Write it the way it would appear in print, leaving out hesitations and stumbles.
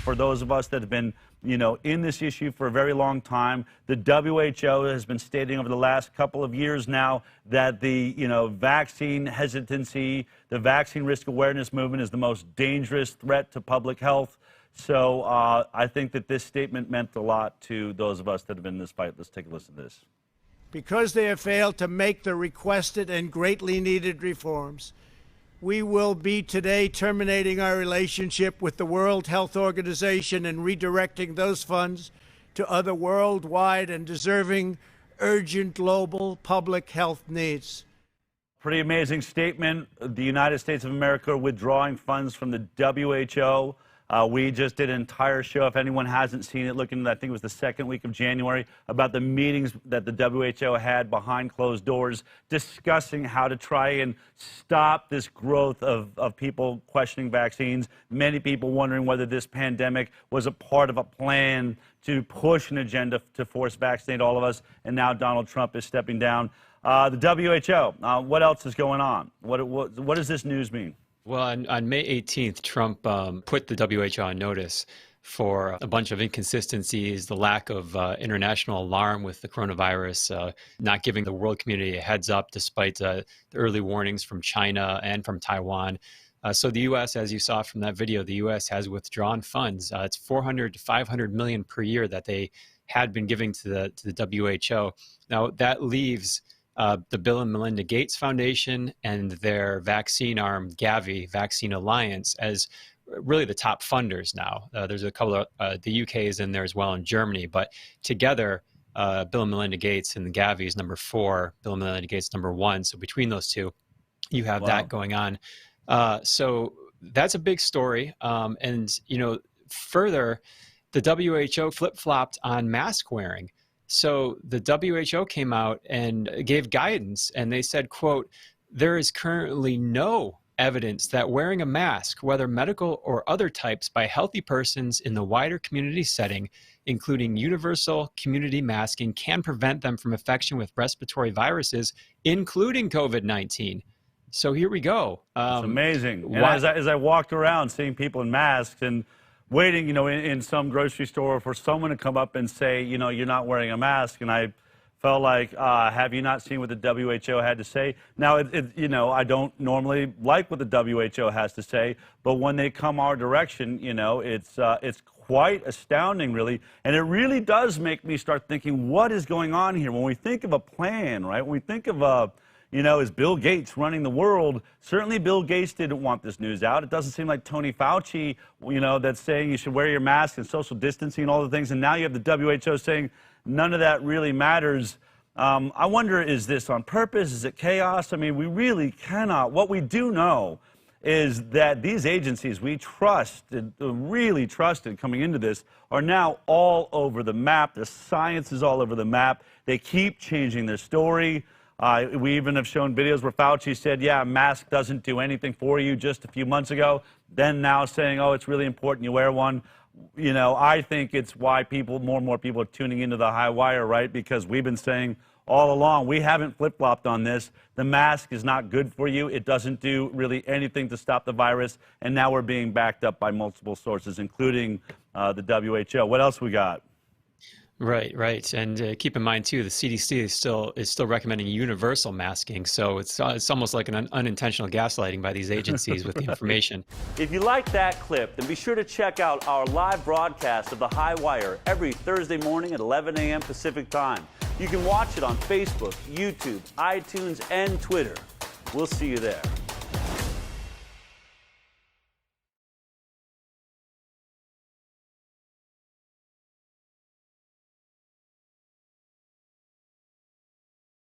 for those of us that have been, in this issue for a very long time. The WHO has been stating over the last couple of years now that the, vaccine hesitancy, the vaccine risk awareness movement is the most dangerous threat to public health. So I think that this statement meant a lot to those of us that have been in this fight. Let's take a listen to this. Because they have failed to make the requested and greatly needed reforms, we will be today terminating our relationship with the World Health Organization and redirecting those funds to other worldwide and deserving urgent global public health needs. Pretty amazing statement. The United States of America withdrawing funds from the WHO. We just did an entire show, if anyone hasn't seen it, looking, I think it was the second week of January, about the meetings that the WHO had behind closed doors, discussing how to try and stop this growth of people questioning vaccines. Many people wondering whether this pandemic was a part of a plan to push an agenda to force vaccinate all of us, and now Donald Trump is stepping down. The WHO, what else is going on? What does this news mean? Well, on May 18th, Trump put the WHO on notice for a bunch of inconsistencies, the lack of international alarm with the coronavirus, not giving the world community a heads up despite the early warnings from China and from Taiwan. So the U.S., as you saw from that video, the U.S. has withdrawn funds. It's 400 to 500 million per year that they had been giving to the WHO. Now, that leaves the Bill and Melinda Gates Foundation and their vaccine arm, Gavi, Vaccine Alliance, as really the top funders now. There's a couple of, the UK is in there as well, and Germany, but together, Bill and Melinda Gates and the Gavi is number 4, Bill and Melinda Gates number 1. So between those two, you have that going on. So that's a big story. And, further, the WHO flip-flopped on mask wearing. So the WHO came out and gave guidance, and they said, quote, "There is currently no evidence that wearing a mask, whether medical or other types, by healthy persons in the wider community setting, including universal community masking, can prevent them from infection with respiratory viruses, including COVID-19. So here we go. It's amazing. And as I walked around seeing people in masks and waiting, in some grocery store for someone to come up and say, you're not wearing a mask. And I felt like, have you not seen what the WHO had to say? Now, I don't normally like what the WHO has to say, but when they come our direction, it's quite astounding, really. And it really does make me start thinking, what is going on here? When we think of a plan, right? When we think of is Bill Gates running the world? Certainly Bill Gates didn't want this news out. It doesn't seem like Tony Fauci, that's saying you should wear your mask and social distancing and all the things. And now you have the WHO saying none of that really matters. I wonder, is this on purpose? Is it chaos? I mean, we really cannot. What we do know is that these agencies we trusted, really trusted coming into this, are now all over the map. The science is all over the map. They keep changing their story. We even have shown videos where Fauci said, yeah, a mask doesn't do anything for you just a few months ago. Then now saying, oh, it's really important you wear one. I think it's why more and more people are tuning into the high wire, right? Because we've been saying all along, we haven't flip-flopped on this. The mask is not good for you. It doesn't do really anything to stop the virus. And now we're being backed up by multiple sources, including the WHO. What else we got? Right. And keep in mind, too, the CDC is still recommending universal masking. So it's almost like an unintentional gaslighting by these agencies with the information. If you like that clip, then be sure to check out our live broadcast of The High Wire every Thursday morning at 11 a.m. Pacific Time. You can watch it on Facebook, YouTube, iTunes, and Twitter. We'll see you there.